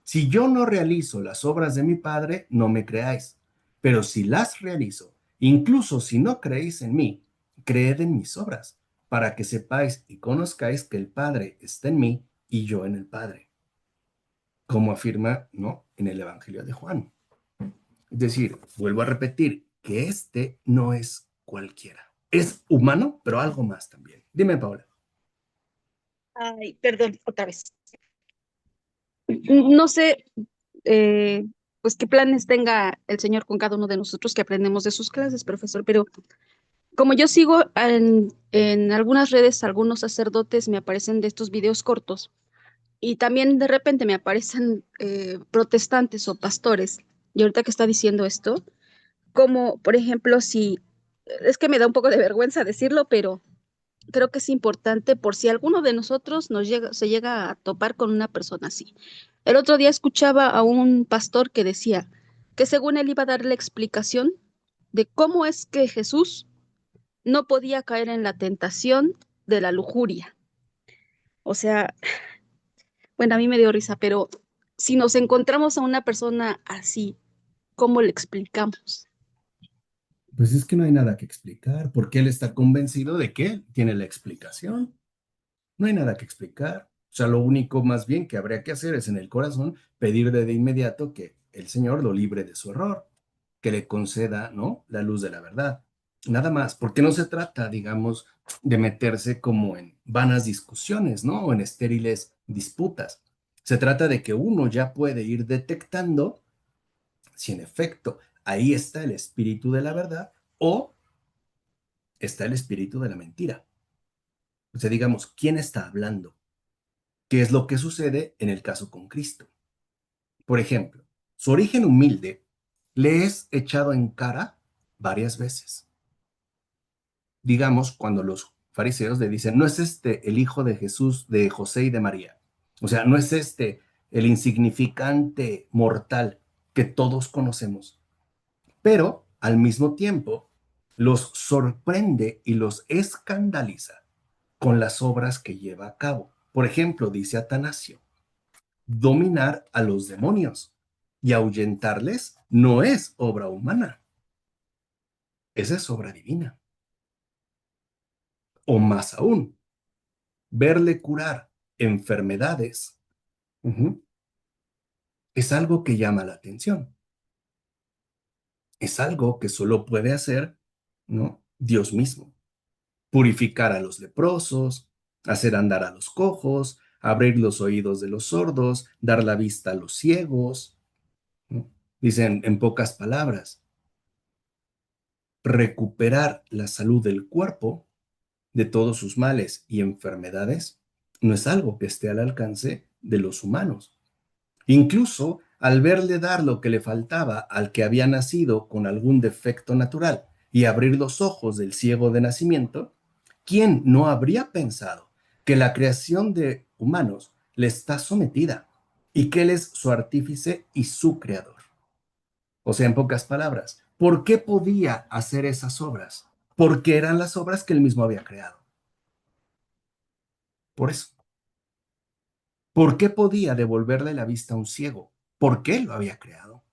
si yo no realizo las obras de mi Padre, no me creáis, pero si las realizo, incluso si no creéis en mí, creed en mis obras, para que sepáis y conozcáis que el Padre está en mí y yo en el Padre, como afirma, ¿no?, en el Evangelio de Juan. Es decir, vuelvo a repetir que este no es cualquiera. Es humano, pero algo más también. Dime, Paula. Ay, perdón, otra vez. No sé, pues qué planes tenga el Señor con cada uno de nosotros que aprendemos de sus clases, profesor, pero como yo sigo en algunas redes, algunos sacerdotes me aparecen de estos videos cortos y también de repente me aparecen protestantes o pastores. Y ahorita que está diciendo esto, como por ejemplo, si es que me da un poco de vergüenza decirlo, pero creo que es importante por si alguno de nosotros se llega a topar con una persona así. El otro día escuchaba a un pastor que decía que según él iba a dar la explicación de cómo es que Jesús no podía caer en la tentación de la lujuria. O sea, bueno, a mí me dio risa, pero si nos encontramos a una persona así, ¿cómo le explicamos? Pues es que no hay nada que explicar, porque él está convencido de que él tiene la explicación. No hay nada que explicar. O sea, lo único más bien que habría que hacer es en el corazón pedirle de inmediato que el Señor lo libre de su error, que le conceda, ¿no?, la luz de la verdad. Nada más, porque no se trata, digamos, de meterse como en vanas discusiones, ¿no? O en estériles disputas. Se trata de que uno ya puede ir detectando si en efecto ahí está el espíritu de la verdad o está el espíritu de la mentira. O sea, digamos, ¿quién está hablando? ¿Qué es lo que sucede en el caso con Cristo? Por ejemplo, su origen humilde le es echado en cara varias veces. Digamos, cuando los fariseos le dicen, no es este el hijo de Jesús, de José y de María. O sea, no es este el insignificante mortal que todos conocemos. Pero al mismo tiempo los sorprende y los escandaliza con las obras que lleva a cabo. Por ejemplo, dice Atanasio, dominar a los demonios y ahuyentarles no es obra humana, esa es obra divina. O más aún, verle curar enfermedades es algo que llama la atención. Es algo que solo puede hacer, ¿no?, Dios mismo. Purificar a los leprosos, hacer andar a los cojos, abrir los oídos de los sordos, dar la vista a los ciegos, ¿no? Dicen en pocas palabras, recuperar la salud del cuerpo de todos sus males y enfermedades no es algo que esté al alcance de los humanos. Incluso al verle dar lo que le faltaba al que había nacido con algún defecto natural y abrir los ojos del ciego de nacimiento, ¿quién no habría pensado que la creación de humanos le está sometida y que él es su artífice y su creador? O sea, en pocas palabras, ¿por qué podía hacer esas obras? Porque eran las obras que él mismo había creado. Por eso. ¿Por qué podía devolverle la vista a un ciego? ¿Por qué lo había creado?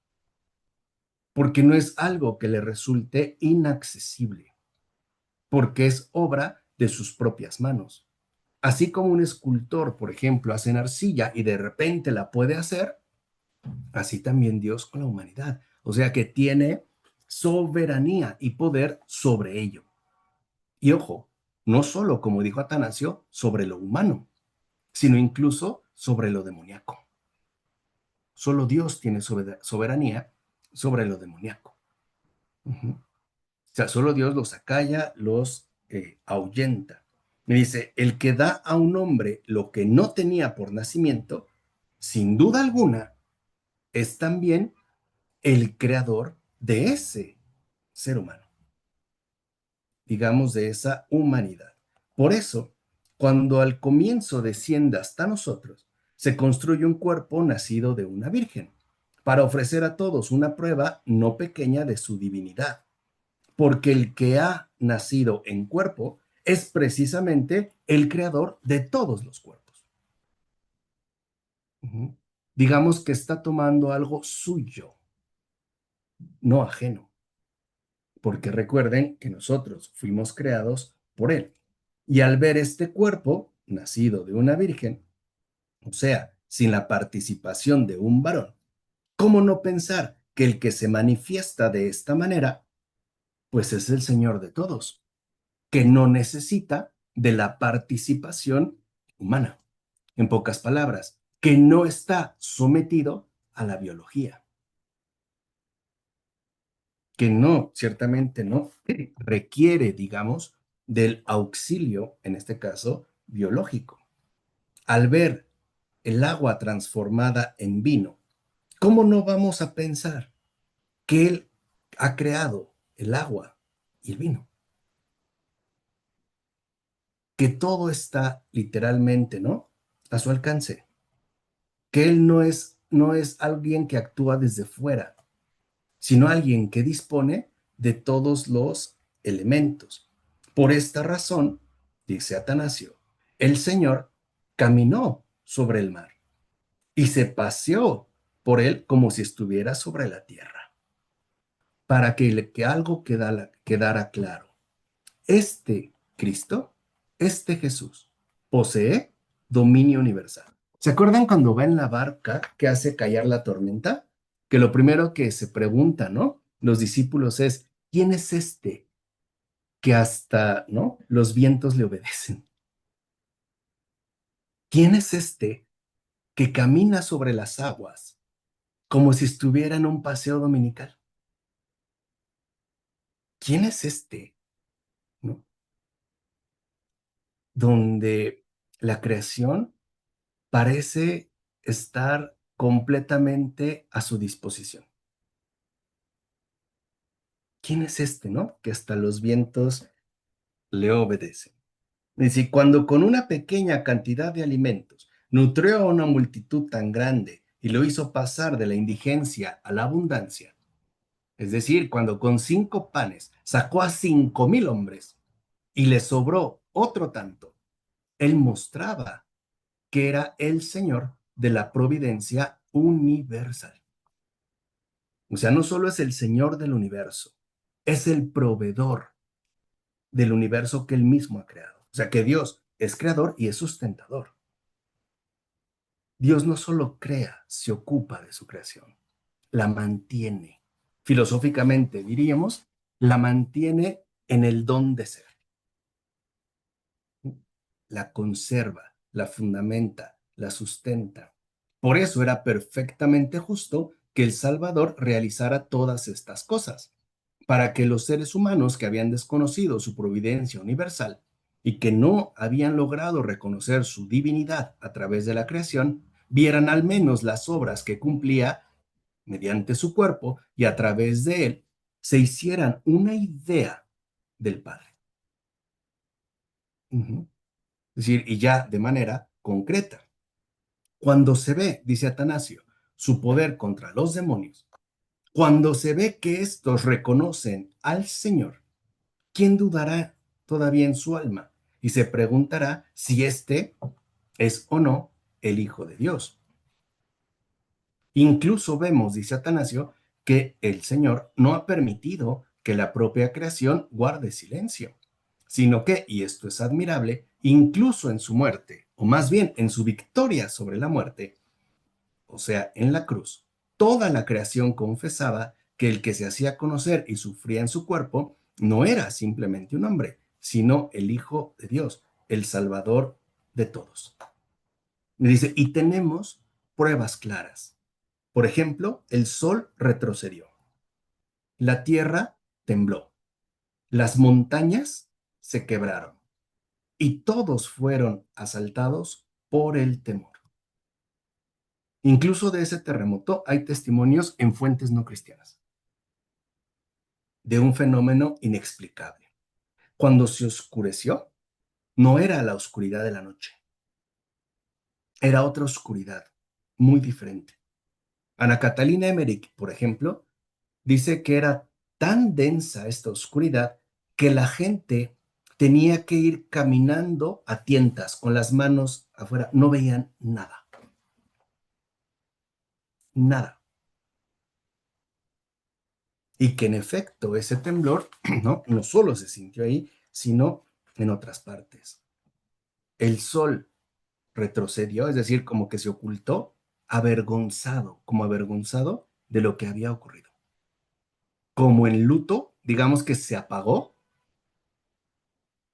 Porque no es algo que le resulte inaccesible, porque es obra de sus propias manos. Así como un escultor, por ejemplo, hace en arcilla y de repente la puede hacer, así también Dios con la humanidad. O sea que tiene soberanía y poder sobre ello. Y ojo, no solo, como dijo Atanasio, sobre lo humano, sino incluso sobre lo demoníaco. Solo Dios tiene soberanía sobre lo demoníaco. O sea, solo Dios los acalla, los ahuyenta. Me dice, el que da a un hombre lo que no tenía por nacimiento, sin duda alguna, es también el creador de ese ser humano, digamos, de esa humanidad. Por eso, cuando al comienzo desciende hasta nosotros, se construye un cuerpo nacido de una virgen, para ofrecer a todos una prueba no pequeña de su divinidad, porque el que ha nacido en cuerpo es precisamente el creador de todos los cuerpos. Digamos que está tomando algo suyo, no ajeno, porque recuerden que nosotros fuimos creados por él. Y al ver este cuerpo nacido de una virgen, o sea, sin la participación de un varón, ¿cómo no pensar que el que se manifiesta de esta manera, pues es el Señor de todos, que no necesita de la participación humana? En pocas palabras, que no está sometido a la biología, que no, ciertamente no requiere, digamos, del auxilio, en este caso, biológico. Al ver el agua transformada en vino, ¿cómo no vamos a pensar que Él ha creado el agua y el vino? Que todo está literalmente, ¿no? A su alcance. Que Él no es alguien que actúa desde fuera, sino alguien que dispone de todos los elementos. Por esta razón, dice Atanasio, el Señor caminó sobre el mar y se paseó por él como si estuviera sobre la tierra, para que algo quedara claro. Este Cristo, este Jesús, posee dominio universal. ¿Se acuerdan cuando va en la barca que hace callar la tormenta? Que lo primero que se pregunta, ¿no? Los discípulos es, ¿quién es este que hasta, ¿no? Los vientos le obedecen? ¿Quién es este que camina sobre las aguas como si estuviera en un paseo dominical? ¿Quién es este, ¿no? Donde la creación parece estar completamente a su disposición. ¿Quién es este, no? Que hasta los vientos le obedecen. Es decir, cuando con una pequeña cantidad de alimentos nutrió a una multitud tan grande y lo hizo pasar de la indigencia a la abundancia, es decir, cuando con 5 panes sacó a 5,000 hombres y le sobró otro tanto, él mostraba que era el Señor de la providencia universal. O sea, no solo es el Señor del universo, es el proveedor del universo que él mismo ha creado. O sea, que Dios es creador y es sustentador. Dios no solo crea, se ocupa de su creación, la mantiene. Filosóficamente diríamos, la mantiene en el don de ser. La conserva, la fundamenta, la sustenta. Por eso era perfectamente justo que el Salvador realizara todas estas cosas, para que los seres humanos que habían desconocido su providencia universal y que no habían logrado reconocer su divinidad a través de la creación, vieran al menos las obras que cumplía mediante su cuerpo y a través de él se hicieran una idea del Padre. Es decir, y ya de manera concreta. Cuando se ve, dice Atanasio, su poder contra los demonios, cuando se ve que estos reconocen al Señor, ¿quién dudará todavía en su alma? Y se preguntará si éste es o no el Hijo de Dios. Incluso vemos, dice Atanasio, que el Señor no ha permitido que la propia creación guarde silencio, sino que, y esto es admirable, incluso en su muerte, o más bien en su victoria sobre la muerte, o sea, en la cruz, toda la creación confesaba que el que se hacía conocer y sufría en su cuerpo no era simplemente un hombre, sino el Hijo de Dios, el Salvador de todos. Me dice, y tenemos pruebas claras. Por ejemplo, el sol retrocedió, la tierra tembló, las montañas se quebraron y todos fueron asaltados por el temor. Incluso de ese terremoto hay testimonios en fuentes no cristianas de un fenómeno inexplicable. Cuando se oscureció, no era la oscuridad de la noche, era otra oscuridad muy diferente. Ana Catalina Emmerich, por ejemplo, dice que era tan densa esta oscuridad que la gente tenía que ir caminando a tientas con las manos afuera, no veían nada, nada. Y que en efecto ese temblor no solo se sintió ahí, sino en otras partes. El sol retrocedió, es decir, como que se ocultó, avergonzado, como avergonzado de lo que había ocurrido. Como en luto, digamos que se apagó,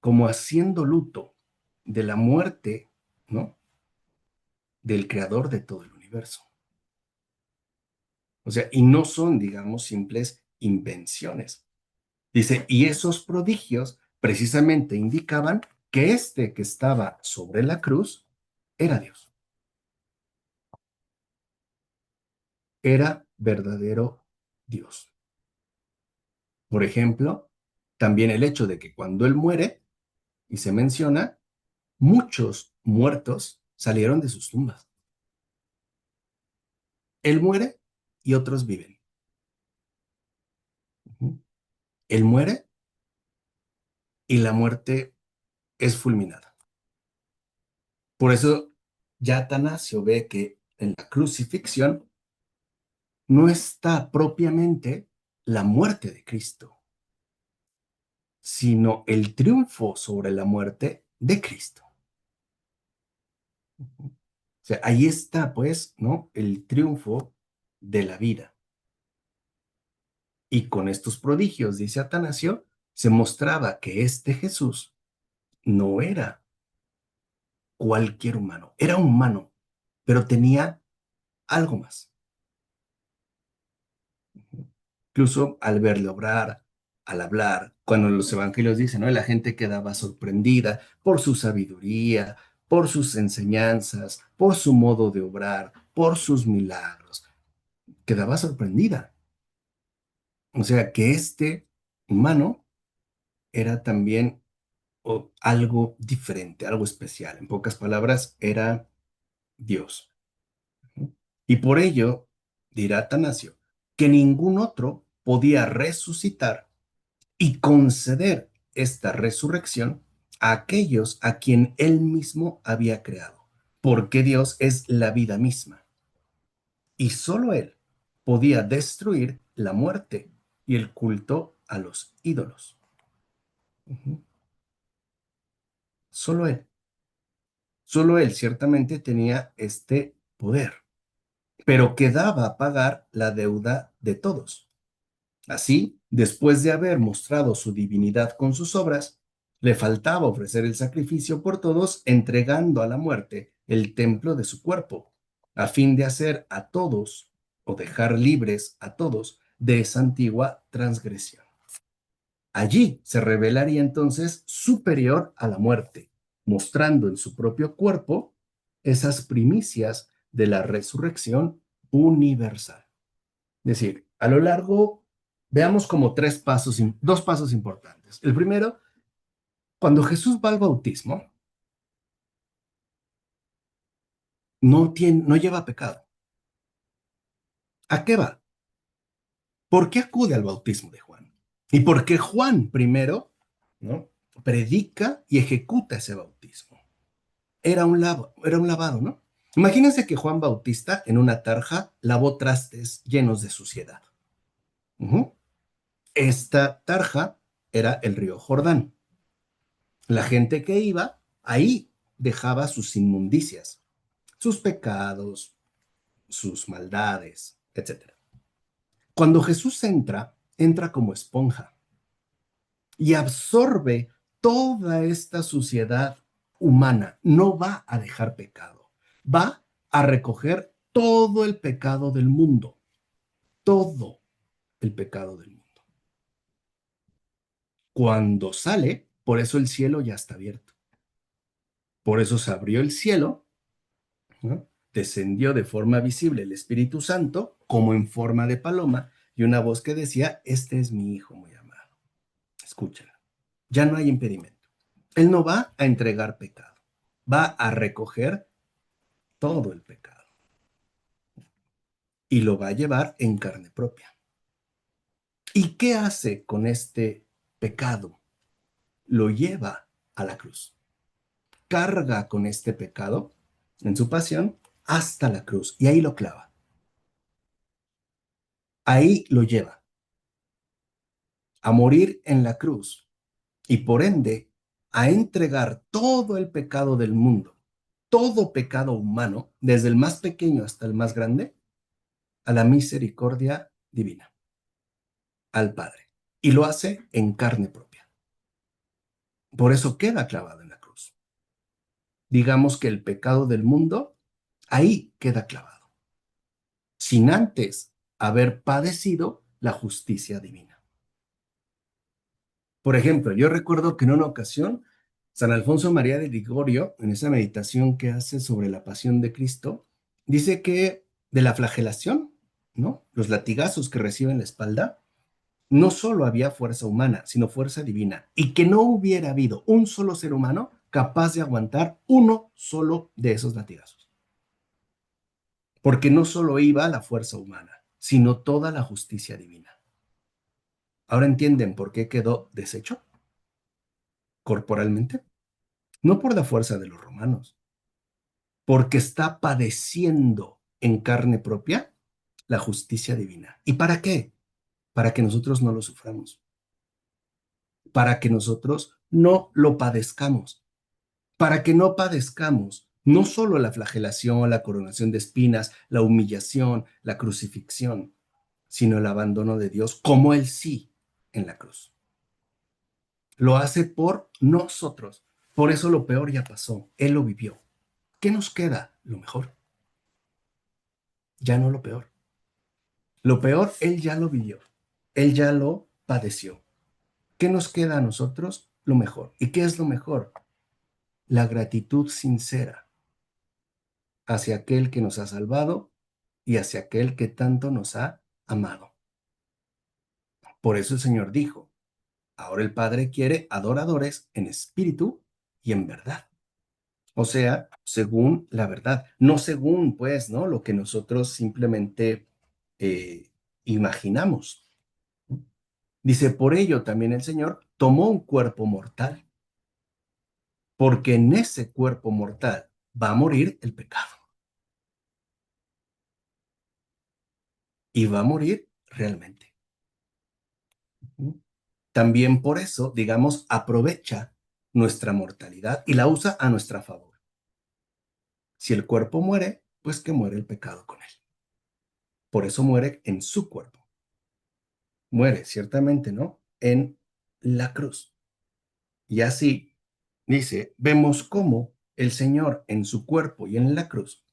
como haciendo luto de la muerte, ¿no? Del creador de todo el universo. O sea, y no son, digamos, simples invenciones. Dice, y esos prodigios precisamente indicaban que este que estaba sobre la cruz era Dios, era verdadero Dios. Por ejemplo, también el hecho de que cuando él muere, y se menciona, muchos muertos salieron de sus tumbas. Él muere y otros viven. Él muere y la muerte es fulminada. Por eso ya Atanasio ve que en la crucifixión no está propiamente la muerte de Cristo, sino el triunfo sobre la muerte de Cristo. O sea, ahí está, pues, ¿no? El triunfo de la vida. Y con estos prodigios, dice Atanasio, se mostraba que este Jesús no era cualquier humano, era humano, pero tenía algo más. Incluso al verle obrar, al hablar, cuando los evangelios dicen, ¿no? La gente quedaba sorprendida por su sabiduría, por sus enseñanzas, por su modo de obrar, por sus milagros. Quedaba sorprendida. O sea que este humano era también algo diferente, algo especial. En pocas palabras, era Dios. Y por ello, dirá Atanasio, que ningún otro podía resucitar y conceder esta resurrección a aquellos a quien él mismo había creado, porque Dios es la vida misma. Y solo él podía destruir la muerte y el culto a los ídolos. Solo él. Solo él ciertamente tenía este poder, pero quedaba pagar la deuda de todos. Así, después de haber mostrado su divinidad con sus obras, le faltaba ofrecer el sacrificio por todos, entregando a la muerte el templo de su cuerpo, a fin de hacer a todos o dejar libres a todos de esa antigua transgresión. Allí se revelaría entonces superior a la muerte, mostrando en su propio cuerpo esas primicias de la resurrección universal. Es decir, a lo largo, veamos como dos pasos importantes. El primero, cuando Jesús va al bautismo, no lleva pecado. ¿A qué va? ¿Por qué acude al bautismo de Juan? ¿Y por qué Juan primero, ¿no? Predica y ejecuta ese bautismo? Era un lavado, ¿no? Imagínense que Juan Bautista en una tarja lavó trastes llenos de suciedad. Uh-huh. Esta tarja era el río Jordán. La gente que iba ahí dejaba sus inmundicias, sus pecados, sus maldades, etc. Cuando Jesús entra como esponja y absorbe toda esta suciedad humana. No va a dejar pecado, va a recoger todo el pecado del mundo, todo el pecado del mundo. Cuando sale, por eso el cielo ya está abierto. Por eso se abrió el cielo, ¿no? descendió de forma visible el Espíritu Santo, como en forma de paloma, y una voz que decía, este es mi Hijo muy amado. Escúchala. Ya no hay impedimento. Él no va a entregar pecado, va a recoger todo el pecado y lo va a llevar en carne propia. ¿Y qué hace con este pecado? Lo lleva a la cruz. Carga con este pecado en su pasión hasta la cruz y ahí lo clava. Ahí lo lleva a morir en la cruz y por ende a entregar todo el pecado del mundo, todo pecado humano, desde el más pequeño hasta el más grande, a la misericordia divina, al Padre. Y lo hace en carne propia. Por eso queda clavado en la cruz. Digamos que el pecado del mundo ahí queda clavado, sin antes haber padecido la justicia divina. Por ejemplo, yo recuerdo que en una ocasión, San Alfonso María de Ligorio, en esa meditación que hace sobre la pasión de Cristo, dice que de la flagelación, ¿no? Los latigazos que recibe en la espalda, no solo había fuerza humana, sino fuerza divina, y que no hubiera habido un solo ser humano capaz de aguantar uno solo de esos latigazos. Porque no solo iba la fuerza humana, sino toda la justicia divina. ¿Ahora entienden por qué quedó deshecho corporalmente? No por la fuerza de los romanos, porque está padeciendo en carne propia la justicia divina. ¿Y para qué? Para que nosotros no lo suframos, para que nosotros no lo padezcamos, para que no padezcamos no solo la flagelación, la coronación de espinas, la humillación, la crucifixión, sino el abandono de Dios como Él sí en la cruz. Lo hace por nosotros. Por eso lo peor ya pasó. Él lo vivió. ¿Qué nos queda? Lo mejor. Ya no lo peor. Lo peor, Él ya lo vivió. Él ya lo padeció. ¿Qué nos queda a nosotros? Lo mejor. ¿Y qué es lo mejor? La gratitud sincera hacia aquel que nos ha salvado y hacia aquel que tanto nos ha amado. Por eso el Señor dijo, ahora el Padre quiere adoradores en espíritu y en verdad. O sea, según la verdad, no según, pues, ¿no? Lo que nosotros simplemente imaginamos. Dice, por ello también el Señor tomó un cuerpo mortal, porque en ese cuerpo mortal va a morir el pecado. Y va a morir realmente. También por eso, digamos, aprovecha nuestra mortalidad y la usa a nuestra favor. Si el cuerpo muere, pues que muere el pecado con él. Por eso muere en su cuerpo. Muere, ciertamente, ¿no? En la cruz. Y así, dice, vemos cómo el Señor en su cuerpo y en la cruz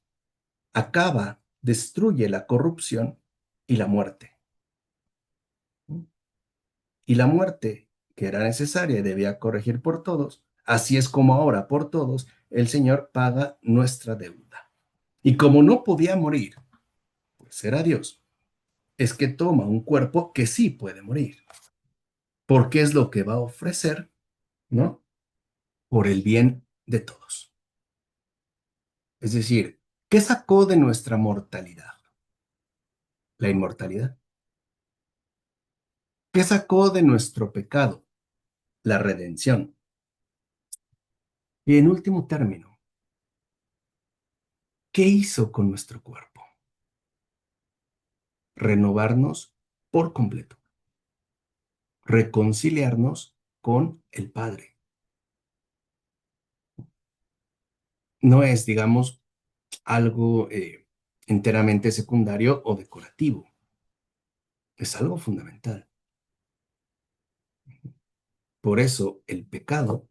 acaba, destruye la corrupción y la muerte. Y la muerte, que era necesaria y debía corregir por todos, así es como ahora por todos el Señor paga nuestra deuda. Y como no podía morir, pues era Dios, es que toma un cuerpo que sí puede morir, porque es lo que va a ofrecer, ¿no? Por el bien de todos. Es decir, ¿qué sacó de nuestra mortalidad? La inmortalidad. ¿Qué sacó de nuestro pecado? La redención. Y en último término, ¿qué hizo con nuestro cuerpo? Renovarnos por completo. Reconciliarnos con el Padre. No es, digamos, algo enteramente secundario o decorativo. Es algo fundamental. Por eso el pecado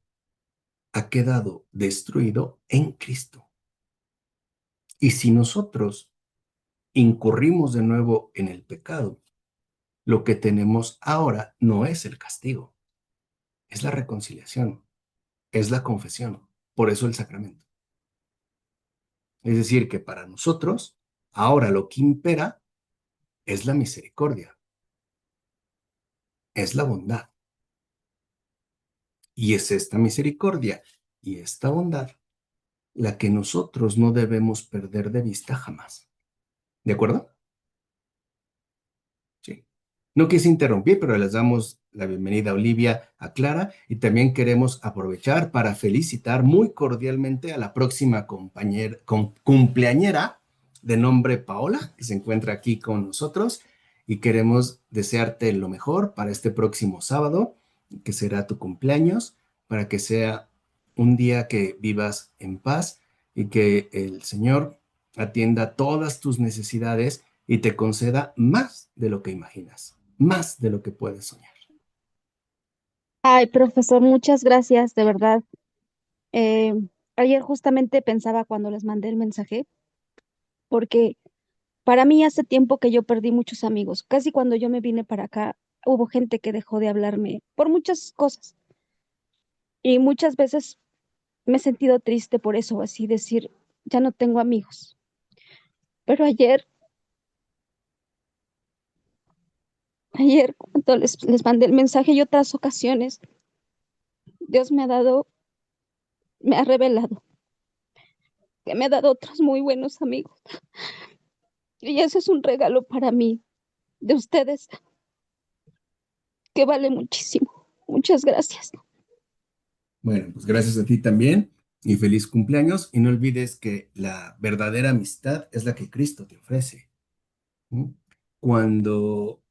ha quedado destruido en Cristo. Y si nosotros incurrimos de nuevo en el pecado, lo que tenemos ahora no es el castigo, es la reconciliación, es la confesión. Por eso el sacramento. Es decir, que para nosotros, ahora lo que impera es la misericordia, es la bondad. Y es esta misericordia y esta bondad la que nosotros no debemos perder de vista jamás. ¿De acuerdo? Sí. No quise interrumpir, pero les damos la bienvenida a Olivia, a Clara, y también queremos aprovechar para felicitar muy cordialmente a la próxima cumpleañera de nombre Paola, que se encuentra aquí con nosotros, y queremos desearte lo mejor para este próximo sábado, que será tu cumpleaños, para que sea un día que vivas en paz y que el Señor atienda todas tus necesidades y te conceda más de lo que imaginas, más de lo que puedes soñar. Ay, profesor, muchas gracias, de verdad. Eh, Ayer justamente pensaba cuando les mandé el mensaje, porque para mí hace tiempo que yo perdí muchos amigos. Casi cuando yo me vine para acá, hubo gente que dejó de hablarme por muchas cosas. Y muchas veces me he sentido triste por eso, así decir, ya no tengo amigos. Pero ayer cuando les mandé el mensaje y otras ocasiones, Dios me ha revelado que me ha dado otros muy buenos amigos. Y eso es un regalo para mí, de ustedes, que vale muchísimo. Muchas gracias. Bueno, pues gracias a ti también y feliz cumpleaños. Y no olvides que la verdadera amistad es la que Cristo te ofrece. ¿Mm? Cuando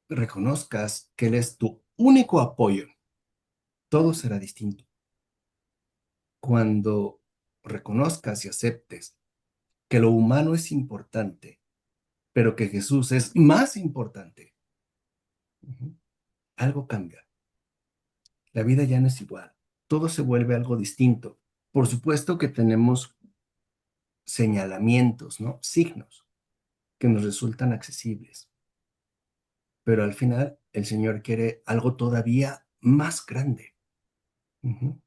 reconozcas que Él es tu único apoyo, todo será distinto. Cuando reconozcas y aceptes que lo humano es importante, pero que Jesús es más importante, ujú, algo cambia. La vida ya no es igual. Todo se vuelve algo distinto. Por supuesto que tenemos señalamientos, ¿no? Signos que nos resultan accesibles, pero al final el Señor quiere algo todavía más grande. Ujú.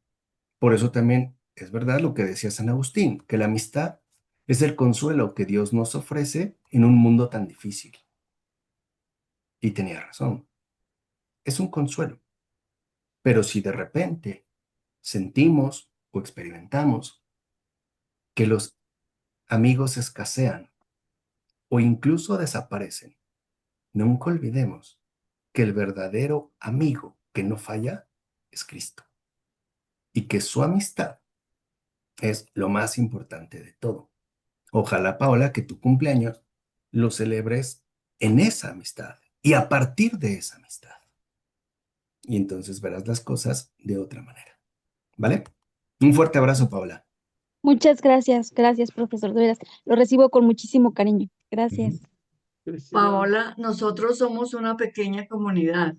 Por eso también es verdad lo que decía San Agustín, que la amistad es el consuelo que Dios nos ofrece en un mundo tan difícil. Y tenía razón, es un consuelo. Pero si de repente sentimos o experimentamos que los amigos escasean o incluso desaparecen, nunca olvidemos que el verdadero amigo que no falla es Cristo y que su amistad es lo más importante de todo. Ojalá, Paola, que tu cumpleaños lo celebres en esa amistad y a partir de esa amistad. Y entonces verás las cosas de otra manera. ¿Vale? Un fuerte abrazo, Paola. Muchas gracias, gracias, profesor. De veras, lo recibo con muchísimo cariño. Ujú. Gracias. Paola, nosotros somos una pequeña comunidad,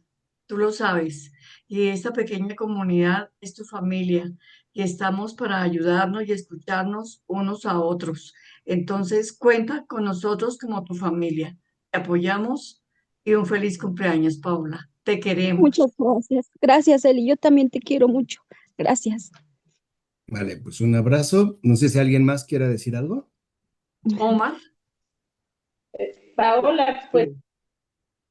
tú lo sabes, y esta pequeña comunidad es tu familia, y estamos para ayudarnos y escucharnos unos a otros. Entonces, cuenta con nosotros como tu familia. Te apoyamos y un feliz cumpleaños, Paola. Te Muchas queremos. gracias. Gracias, Eli. Yo también te quiero mucho. Gracias. Vale, pues un abrazo. No sé si alguien más quiera decir algo. Omar, Paola, pues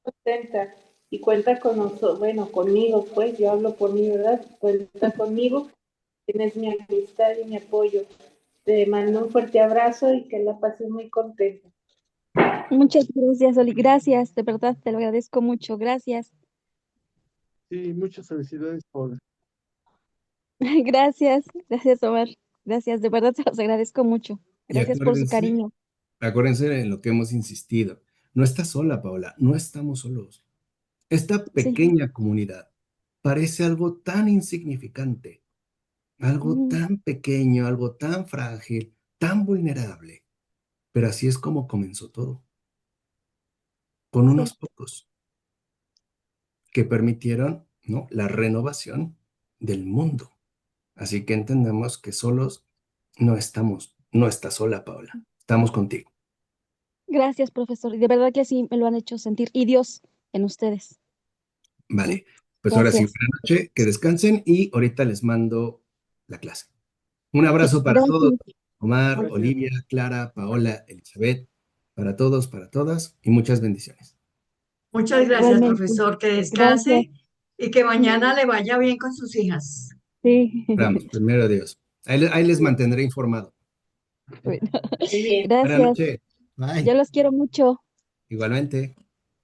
contenta y cuenta con nosotros, bueno, conmigo, pues yo hablo por mí, ¿verdad? Cuenta conmigo, tienes mi amistad y mi apoyo. Te mando un fuerte abrazo y que la pases muy contenta. Muchas gracias, Oli. Gracias. De verdad, te lo agradezco mucho. Gracias. Sí, muchas felicidades, Paula. Gracias. Gracias, Omar. Gracias. De verdad, se los agradezco mucho. Y Gracias por su cariño. acuérdense en lo que hemos insistido. No estás sola, Paola, no estamos solos. Esta Sí. pequeña comunidad parece algo tan insignificante, algo Mm, tan pequeño, algo tan frágil, tan vulnerable, pero así es como comenzó todo, con unos sí. pocos que permitieron, ¿no?, la renovación del mundo. Así que entendemos que solos no estamos, no estás sola, Paola, estamos contigo. Gracias, profesor. Y de verdad que así me lo han hecho sentir. Y Dios en ustedes. Sí. Vale, pues ahora sí, Gracias. buena noche, que descansen y ahorita les mando la clase. Un abrazo para todos. Gracias. Omar, Gracias. Olivia, Clara, Paola, Elizabeth, para todos, para todas, y muchas bendiciones. Muchas gracias, Igualmente. profesor. Que descanse y que mañana le vaya bien con sus hijas. Sí. Vamos, primero Dios. Ahí les mantendré informado. Bueno, Muy bien. Buenas gracias. noches. Bye. Yo los quiero mucho. Igualmente.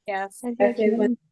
Adiós. Gracias.